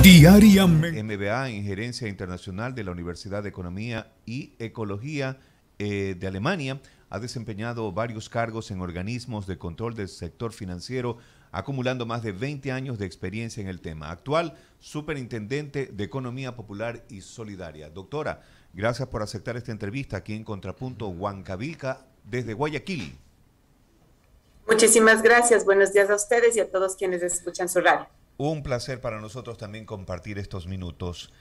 Diariamente. MBA en Gerencia Internacional de la Universidad de Economía y Ecología de Alemania. Ha desempeñado varios cargos en organismos de control del sector financiero, acumulando más de 20 años de experiencia en el tema. Actual superintendente de Economía Popular y Solidaria. Doctora, gracias por aceptar esta entrevista aquí en Contrapunto Huancavilca desde Guayaquil. Muchísimas gracias. Buenos días a ustedes y a todos quienes escuchan su radio. Un placer para nosotros también compartir estos minutos.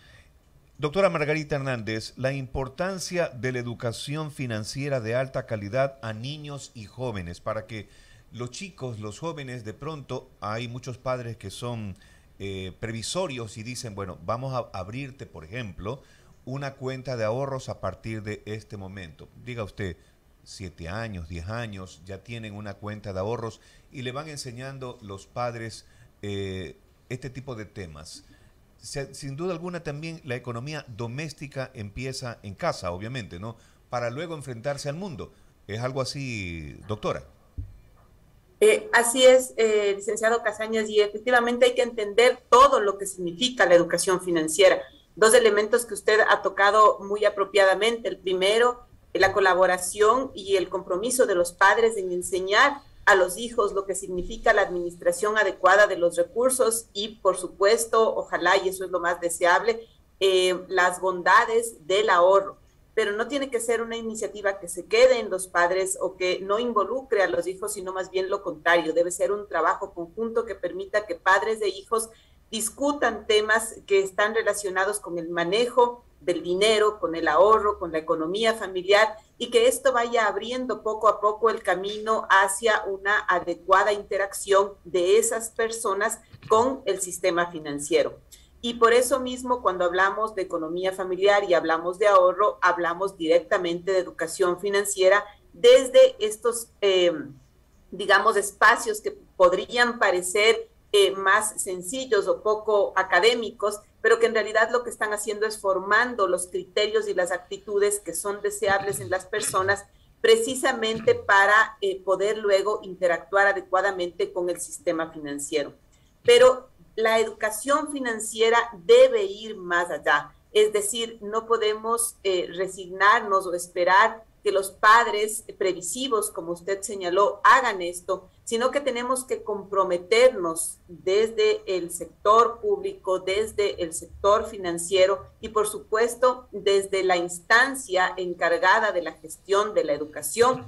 Doctora Margarita Hernández, la importancia de la educación financiera de alta calidad a niños y jóvenes, para que los chicos, los jóvenes, de pronto hay muchos padres que son previsorios y dicen, bueno, vamos a abrirte, por ejemplo, una cuenta de ahorros a partir de este momento. Diga usted, 7 años, 10 años, ya tienen una cuenta de ahorros y le van enseñando los padres este tipo de temas. Sin duda alguna también la economía doméstica empieza en casa, obviamente, ¿no? Para luego enfrentarse al mundo. ¿Es algo así, doctora? Así es, licenciado Casañas, y efectivamente hay que entender todo lo que significa la educación financiera. Dos elementos que usted ha tocado muy apropiadamente. El primero, la colaboración y el compromiso de los padres en enseñar a los hijos lo que significa la administración adecuada de los recursos y, por supuesto, ojalá, y eso es lo más deseable, las bondades del ahorro. Pero no tiene que ser una iniciativa que se quede en los padres o que no involucre a los hijos, sino más bien lo contrario. Debe ser un trabajo conjunto que permita que padres e hijos discutan temas que están relacionados con el manejo del dinero, con el ahorro, con la economía familiar, y que esto vaya abriendo poco a poco el camino hacia una adecuada interacción de esas personas con el sistema financiero. Y por eso mismo, cuando hablamos de economía familiar y hablamos de ahorro, hablamos directamente de educación financiera desde estos, digamos, espacios que podrían parecer más sencillos o poco académicos, pero que en realidad lo que están haciendo es formando los criterios y las actitudes que son deseables en las personas precisamente para poder luego interactuar adecuadamente con el sistema financiero. Pero la educación financiera debe ir más allá, es decir, no podemos resignarnos o esperar que los padres previsivos, como usted señaló, hagan esto, sino que tenemos que comprometernos desde el sector público, desde el sector financiero y, por supuesto, desde la instancia encargada de la gestión de la educación,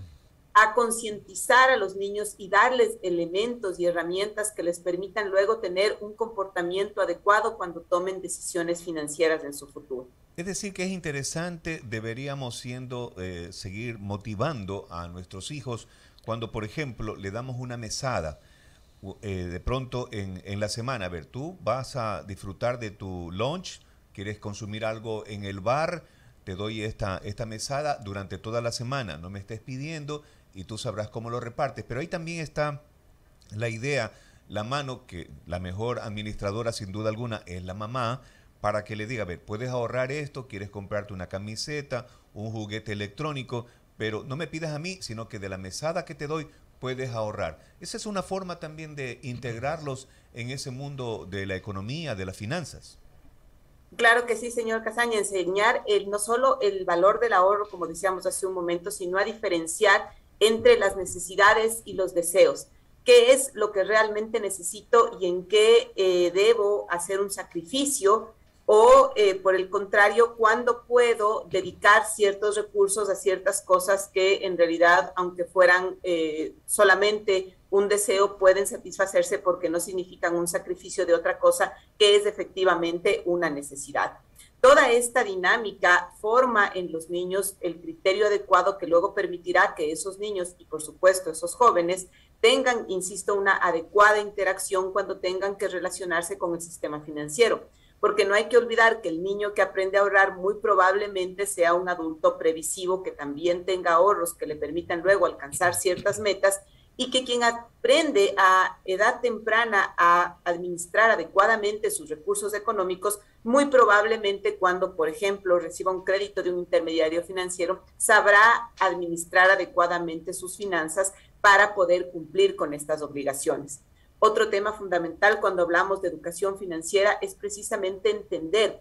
a concientizar a los niños y darles elementos y herramientas que les permitan luego tener un comportamiento adecuado cuando tomen decisiones financieras en su futuro. Es decir, que es interesante, deberíamos seguir motivando a nuestros hijos cuando, por ejemplo, le damos una mesada de pronto en la semana. A ver, tú vas a disfrutar de tu lunch, quieres consumir algo en el bar, te doy esta mesada durante toda la semana, no me estés pidiendo y tú sabrás cómo lo repartes. Pero ahí también está la idea, la mano, que la mejor administradora sin duda alguna es la mamá, para que le diga, a ver, puedes ahorrar esto, quieres comprarte una camiseta, un juguete electrónico, pero no me pidas a mí, sino que de la mesada que te doy puedes ahorrar. Esa es una forma también de integrarlos en ese mundo de la economía, de las finanzas. Claro que sí, señor Casaña, enseñar no solo el valor del ahorro, como decíamos hace un momento, sino a diferenciar entre las necesidades y los deseos. ¿Qué es lo que realmente necesito y en qué debo hacer un sacrificio? O, por el contrario, cuándo puedo dedicar ciertos recursos a ciertas cosas que en realidad, aunque fueran solamente un deseo, pueden satisfacerse porque no significan un sacrificio de otra cosa que es efectivamente una necesidad. Toda esta dinámica forma en los niños el criterio adecuado que luego permitirá que esos niños y, por supuesto, esos jóvenes tengan, insisto, una adecuada interacción cuando tengan que relacionarse con el sistema financiero. Porque no hay que olvidar que el niño que aprende a ahorrar muy probablemente sea un adulto previsivo que también tenga ahorros que le permitan luego alcanzar ciertas metas, y que quien aprende a edad temprana a administrar adecuadamente sus recursos económicos, muy probablemente cuando, por ejemplo, reciba un crédito de un intermediario financiero, sabrá administrar adecuadamente sus finanzas para poder cumplir con estas obligaciones. Otro tema fundamental cuando hablamos de educación financiera es precisamente entender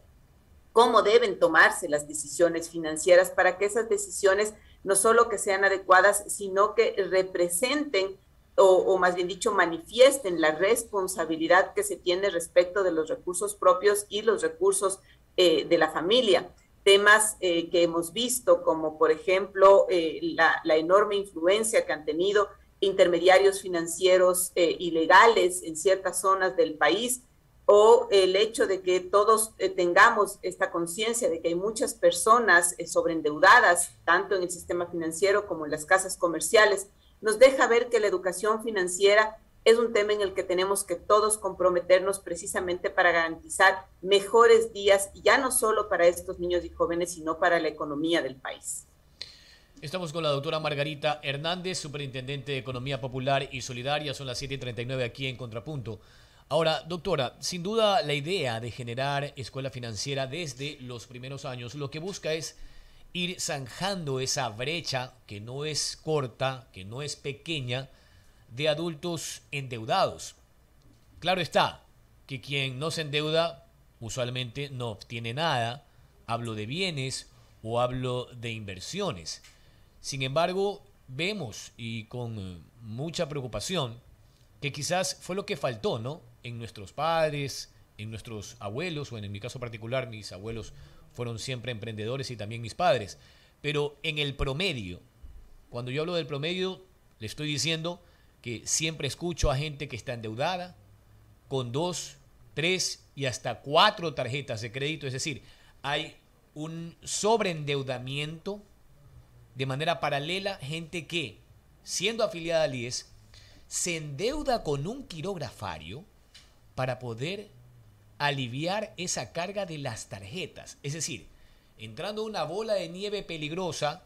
cómo deben tomarse las decisiones financieras para que esas decisiones no solo que sean adecuadas, sino que representen o más bien dicho, manifiesten la responsabilidad que se tiene respecto de los recursos propios y los recursos de la familia. Temas que hemos visto, como por ejemplo la enorme influencia que han tenido intermediarios financieros ilegales en ciertas zonas del país, o el hecho de que todos tengamos esta conciencia de que hay muchas personas sobreendeudadas, tanto en el sistema financiero como en las casas comerciales, nos deja ver que la educación financiera es un tema en el que tenemos que todos comprometernos precisamente para garantizar mejores días, ya no solo para estos niños y jóvenes, sino para la economía del país. Estamos con la doctora Margarita Hernández, superintendente de Economía Popular y Solidaria. Son las 7:39 aquí en Contrapunto. Ahora, doctora, sin duda la idea de generar escuela financiera desde los primeros años lo que busca es ir zanjando esa brecha que no es corta, que no es pequeña, de adultos endeudados. Claro está que quien no se endeuda usualmente no obtiene nada. Hablo de bienes o hablo de inversiones. Sin embargo, vemos y con mucha preocupación que quizás fue lo que faltó, ¿no? En nuestros padres, en nuestros abuelos, o en mi caso particular, mis abuelos fueron siempre emprendedores y también mis padres. Pero en el promedio, cuando yo hablo del promedio, le estoy diciendo que siempre escucho a gente que está endeudada con 2, 3 y hasta 4 tarjetas de crédito. Es decir, hay un sobreendeudamiento de manera paralela, gente que, siendo afiliada al IES, se endeuda con un quirografario para poder aliviar esa carga de las tarjetas. Es decir, entrando una bola de nieve peligrosa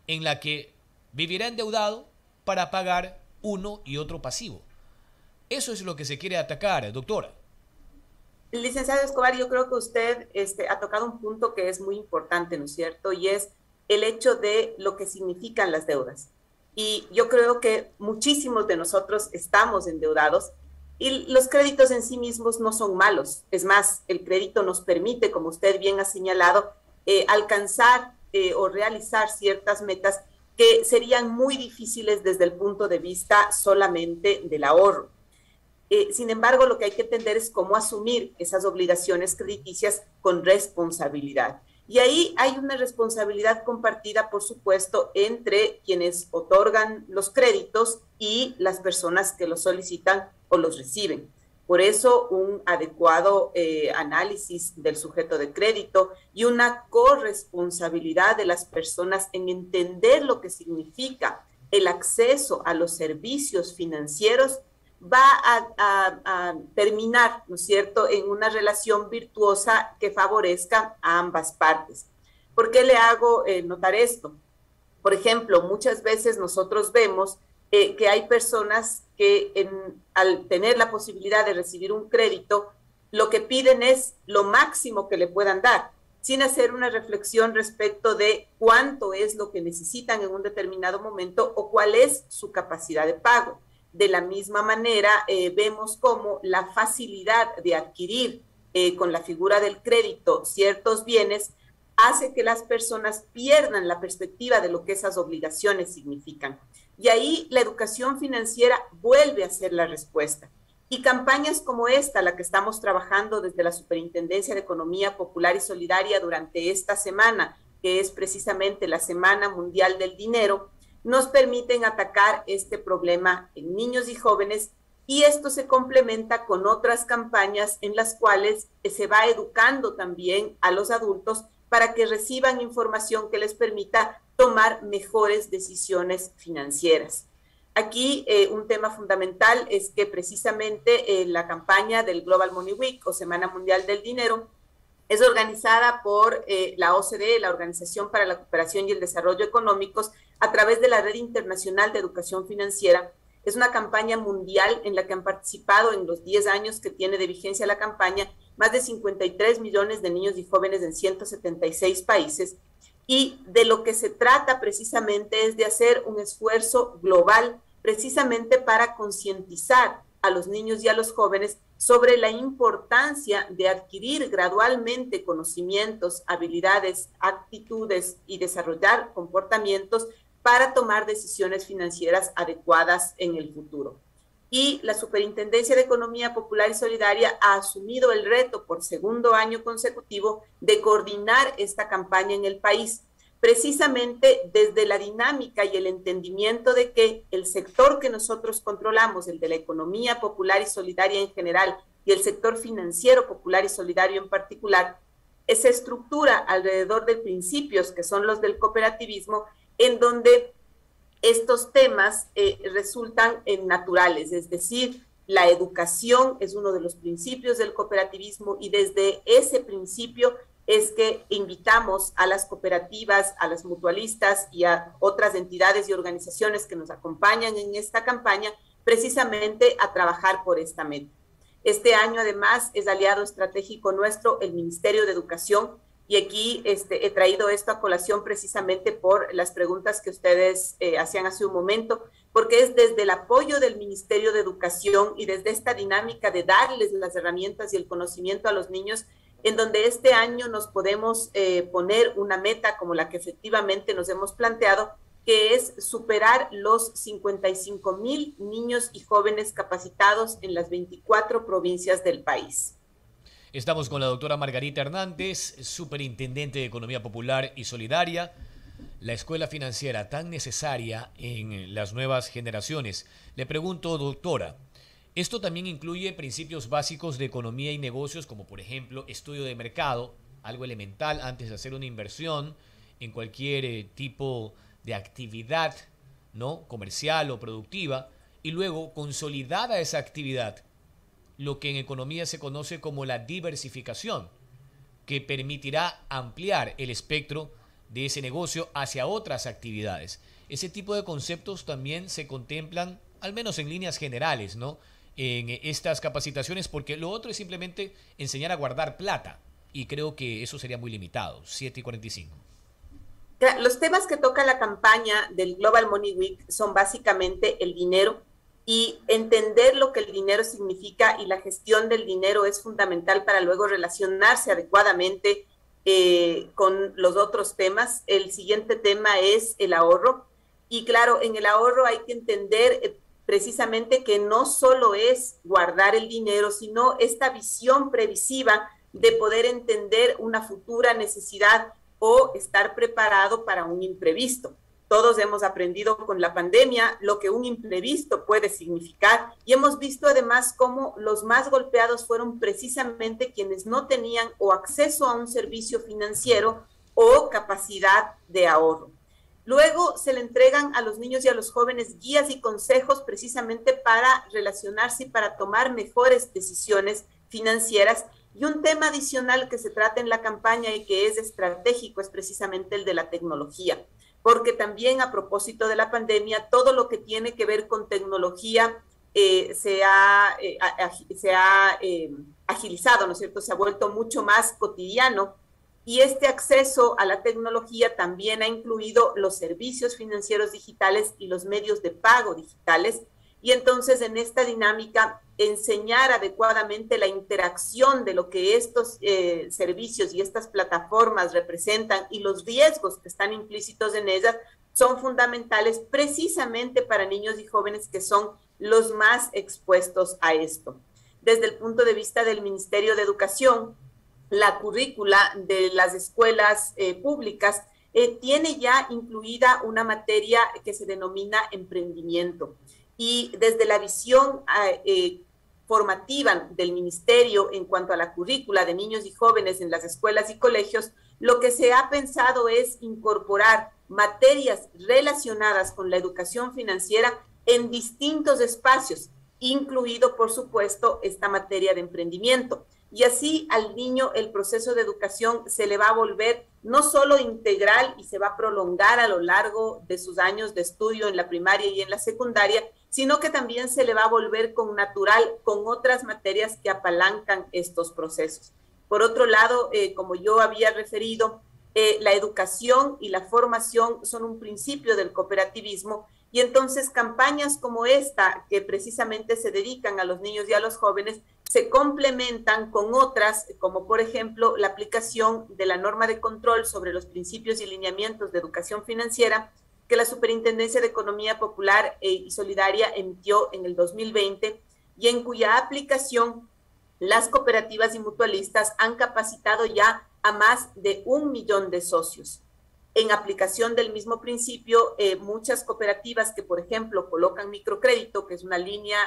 en la que vivirá endeudado para pagar uno y otro pasivo. Eso es lo que se quiere atacar, doctora. Licenciado Escobar, yo creo que usted ha tocado un punto que es muy importante, ¿no es cierto? Y es el hecho de lo que significan las deudas. Y yo creo que muchísimos de nosotros estamos endeudados y los créditos en sí mismos no son malos. Es más, el crédito nos permite, como usted bien ha señalado, alcanzar o realizar ciertas metas que serían muy difíciles desde el punto de vista solamente del ahorro. Sin embargo, lo que hay que entender es cómo asumir esas obligaciones crediticias con responsabilidad. Y ahí hay una responsabilidad compartida, por supuesto, entre quienes otorgan los créditos y las personas que los solicitan o los reciben. Por eso, un adecuado análisis del sujeto de crédito y una corresponsabilidad de las personas en entender lo que significa el acceso a los servicios financieros va a terminar, ¿no es cierto?, en una relación virtuosa que favorezca a ambas partes. ¿Por qué le hago notar esto? Por ejemplo, muchas veces nosotros vemos que hay personas que al tener la posibilidad de recibir un crédito, lo que piden es lo máximo que le puedan dar, sin hacer una reflexión respecto de cuánto es lo que necesitan en un determinado momento o cuál es su capacidad de pago. De la misma manera, vemos cómo la facilidad de adquirir con la figura del crédito ciertos bienes hace que las personas pierdan la perspectiva de lo que esas obligaciones significan. Y ahí la educación financiera vuelve a ser la respuesta. Y campañas como esta, la que estamos trabajando desde la Superintendencia de Economía Popular y Solidaria durante esta semana, que es precisamente la Semana Mundial del Dinero, nos permiten atacar este problema en niños y jóvenes, y esto se complementa con otras campañas en las cuales se va educando también a los adultos para que reciban información que les permita tomar mejores decisiones financieras. Aquí un tema fundamental es que precisamente la campaña del Global Money Week o Semana Mundial del Dinero es organizada por la OCDE, la Organización para la Cooperación y el Desarrollo Económicos, a través de la Red Internacional de Educación Financiera. Es una campaña mundial en la que han participado en los 10 años que tiene de vigencia la campaña más de 53 millones de niños y jóvenes en 176 países. Y de lo que se trata precisamente es de hacer un esfuerzo global precisamente para concientizar a los niños y a los jóvenes sobre la importancia de adquirir gradualmente conocimientos, habilidades, actitudes y desarrollar comportamientos para tomar decisiones financieras adecuadas en el futuro. Y la Superintendencia de Economía Popular y Solidaria ha asumido el reto por segundo año consecutivo de coordinar esta campaña en el país, precisamente desde la dinámica y el entendimiento de que el sector que nosotros controlamos, el de la economía popular y solidaria en general, y el sector financiero popular y solidario en particular, se estructura alrededor de principios que son los del cooperativismo, en donde estos temas resultan naturales, es decir, la educación es uno de los principios del cooperativismo y desde ese principio es que invitamos a las cooperativas, a las mutualistas y a otras entidades y organizaciones que nos acompañan en esta campaña precisamente a trabajar por esta meta. Este año además es aliado estratégico nuestro el Ministerio de Educación y aquí he traído esto a colación precisamente por las preguntas que ustedes hacían hace un momento, porque es desde el apoyo del Ministerio de Educación y desde esta dinámica de darles las herramientas y el conocimiento a los niños en donde este año nos podemos poner una meta como la que efectivamente nos hemos planteado, que es superar los 55,000 niños y jóvenes capacitados en las 24 provincias del país. Estamos con la doctora Margarita Hernández, superintendente de Economía Popular y Solidaria, la escuela financiera tan necesaria en las nuevas generaciones. Le pregunto, doctora, ¿esto también incluye principios básicos de economía y negocios, como por ejemplo estudio de mercado, algo elemental antes de hacer una inversión en cualquier tipo de actividad, ¿no?, comercial o productiva, y luego consolidada esa actividad, lo que en economía se conoce como la diversificación, que permitirá ampliar el espectro de ese negocio hacia otras actividades? Ese tipo de conceptos también se contemplan, al menos en líneas generales, ¿no?, en estas capacitaciones, porque lo otro es simplemente enseñar a guardar plata, y creo que eso sería muy limitado. 7:45. Los temas que toca la campaña del Global Money Week son básicamente el dinero y entender lo que el dinero significa, y la gestión del dinero es fundamental para luego relacionarse adecuadamente con los otros temas. El siguiente tema es el ahorro, y claro, en el ahorro hay que entender precisamente que no solo es guardar el dinero, sino esta visión previsiva de poder entender una futura necesidad o estar preparado para un imprevisto. Todos hemos aprendido con la pandemia lo que un imprevisto puede significar y hemos visto además cómo los más golpeados fueron precisamente quienes no tenían o acceso a un servicio financiero o capacidad de ahorro. Luego se le entregan a los niños y a los jóvenes guías y consejos precisamente para relacionarse y para tomar mejores decisiones financieras. Y un tema adicional que se trata en la campaña y que es estratégico es precisamente el de la tecnología, porque también a propósito de la pandemia, todo lo que tiene que ver con tecnología se ha agilizado, ¿no es cierto? Se ha vuelto mucho más cotidiano. Y este acceso a la tecnología también ha incluido los servicios financieros digitales y los medios de pago digitales. Y entonces en esta dinámica, enseñar adecuadamente la interacción de lo que estos servicios y estas plataformas representan y los riesgos que están implícitos en ellas son fundamentales precisamente para niños y jóvenes que son los más expuestos a esto. Desde el punto de vista del Ministerio de Educación, la currícula de las escuelas públicas tiene ya incluida una materia que se denomina emprendimiento. Y desde la visión formativa del ministerio en cuanto a la currícula de niños y jóvenes en las escuelas y colegios, lo que se ha pensado es incorporar materias relacionadas con la educación financiera en distintos espacios, incluido, por supuesto, esta materia de emprendimiento. Y así al niño el proceso de educación se le va a volver no solo integral y se va a prolongar a lo largo de sus años de estudio en la primaria y en la secundaria, sino que también se le va a volver con natural con otras materias que apalancan estos procesos. Por otro lado, como yo había referido, la educación y la formación son un principio del cooperativismo Y entonces campañas como esta, que precisamente se dedican a los niños y a los jóvenes, se complementan con otras, como por ejemplo la aplicación de la norma de control sobre los principios y lineamientos de educación financiera que la Superintendencia de Economía Popular y Solidaria emitió en el 2020 y en cuya aplicación las cooperativas y mutualistas han capacitado ya a más de 1 millón de socios. En aplicación del mismo principio, muchas cooperativas que, por ejemplo, colocan microcrédito, que es una línea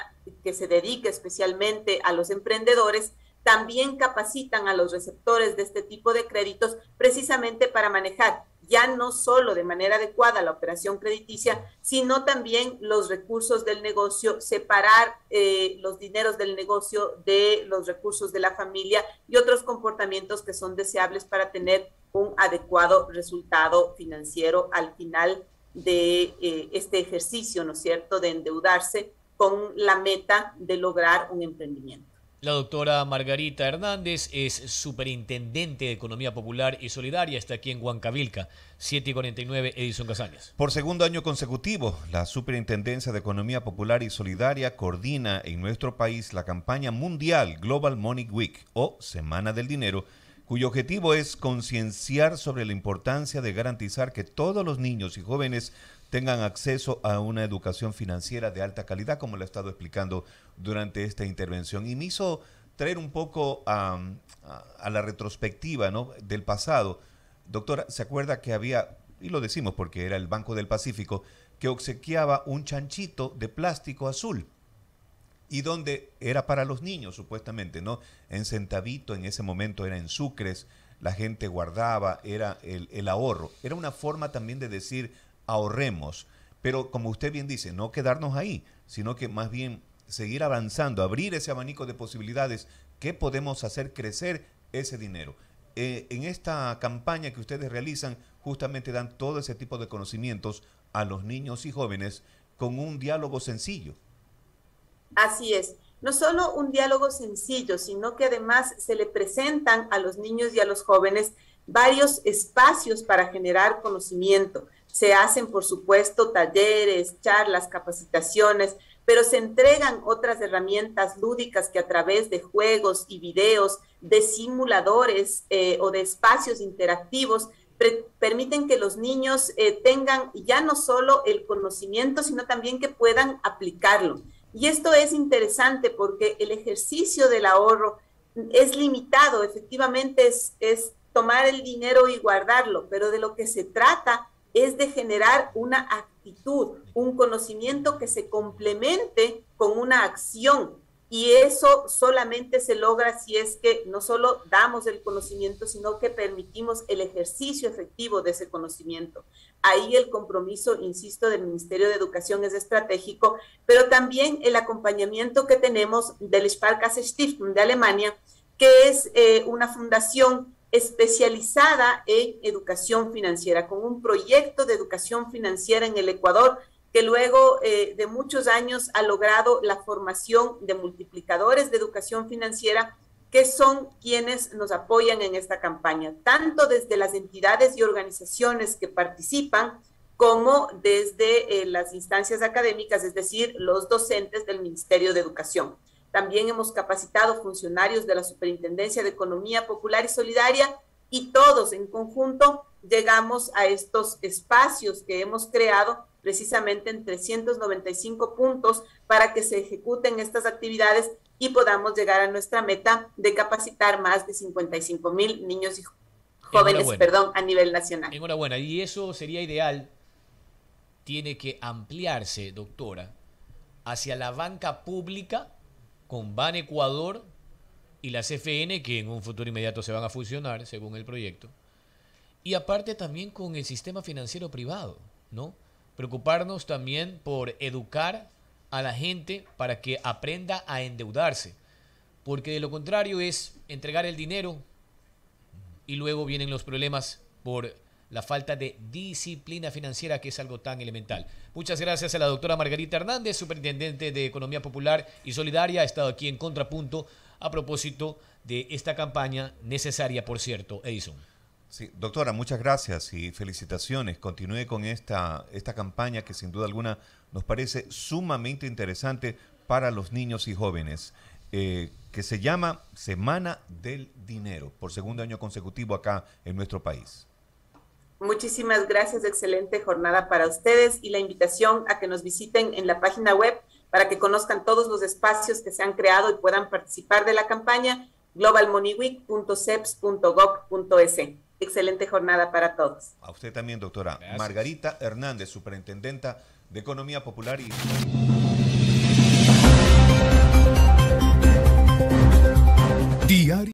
que se dedica especialmente a los emprendedores, también capacitan a los receptores de este tipo de créditos precisamente para manejar ya no solo de manera adecuada la operación crediticia, sino también los recursos del negocio, separar los dineros del negocio de los recursos de la familia y otros comportamientos que son deseables para tener un adecuado resultado financiero al final de este ejercicio, ¿no es cierto?, de endeudarse con la meta de lograr un emprendimiento. La doctora Margarita Hernández es superintendente de Economía Popular y Solidaria, está aquí en Huancavilca, 7:49, Edison Casañas. Por segundo año consecutivo, la Superintendencia de Economía Popular y Solidaria coordina en nuestro país la campaña mundial Global Money Week o Semana del Dinero, cuyo objetivo es concienciar sobre la importancia de garantizar que todos los niños y jóvenes tengan acceso a una educación financiera de alta calidad, como lo he estado explicando durante esta intervención. Y me hizo traer un poco a la retrospectiva, ¿no?, del pasado. Doctora, ¿se acuerda que había, y lo decimos porque era el Banco del Pacífico, que obsequiaba un chanchito de plástico azul? Y donde era para los niños, supuestamente, ¿no? En centavito, en ese momento era en sucres, la gente guardaba, era el ahorro. Era una forma también de decir, ahorremos, pero como usted bien dice, no quedarnos ahí, sino que más bien seguir avanzando, abrir ese abanico de posibilidades que podemos hacer crecer ese dinero. En esta campaña que ustedes realizan, justamente dan todo ese tipo de conocimientos a los niños y jóvenes con un diálogo sencillo. Así es, no solo un diálogo sencillo, sino que además se le presentan a los niños y a los jóvenes varios espacios para generar conocimiento. Se hacen, por supuesto, talleres, charlas, capacitaciones, pero se entregan otras herramientas lúdicas que a través de juegos y videos, de simuladores o de espacios interactivos, permiten que los niños tengan ya no solo el conocimiento, sino también que puedan aplicarlo. Y esto es interesante porque el ejercicio del ahorro es limitado, efectivamente es tomar el dinero y guardarlo, pero de lo que se trata es de generar una actitud, un conocimiento que se complemente con una acción. Y eso solamente se logra si es que no solo damos el conocimiento, sino que permitimos el ejercicio efectivo de ese conocimiento. Ahí el compromiso, insisto, del Ministerio de Educación es estratégico, pero también el acompañamiento que tenemos del Sparkasse Stiftung de Alemania, que es una fundación especializada en educación financiera, con un proyecto de educación financiera en el Ecuador, que luego de muchos años ha logrado la formación de multiplicadores de educación financiera, que son quienes nos apoyan en esta campaña, tanto desde las entidades y organizaciones que participan, como desde las instancias académicas, es decir, los docentes del Ministerio de Educación. También hemos capacitado funcionarios de la Superintendencia de Economía Popular y Solidaria y todos en conjunto llegamos a estos espacios que hemos creado precisamente en 395 puntos para que se ejecuten estas actividades y podamos llegar a nuestra meta de capacitar más de 55,000 niños y jóvenes, a nivel nacional. Enhorabuena, y eso sería ideal, tiene que ampliarse, doctora, hacia la banca pública con Ban Ecuador y la CFN, que en un futuro inmediato se van a fusionar, según el proyecto. Y aparte también con el sistema financiero privado, ¿no? Preocuparnos también por educar a la gente para que aprenda a endeudarse. Porque de lo contrario es entregar el dinero y luego vienen los problemas por la falta de disciplina financiera, que es algo tan elemental. Muchas gracias a la doctora Margarita Hernández, superintendente de Economía Popular y Solidaria. Ha estado aquí en Contrapunto a propósito de esta campaña necesaria, por cierto, Edison. Sí, doctora, muchas gracias y felicitaciones. Continúe con esta campaña que sin duda alguna nos parece sumamente interesante para los niños y jóvenes, que se llama Semana del Dinero, por segundo año consecutivo acá en nuestro país. Muchísimas gracias, excelente jornada para ustedes y la invitación a que nos visiten en la página web para que conozcan todos los espacios que se han creado y puedan participar de la campaña globalmoneyweek.ceps.gov.es. Excelente jornada para todos. A usted también, doctora. Gracias. Margarita Hernández, superintendenta de Economía Popular y... Diario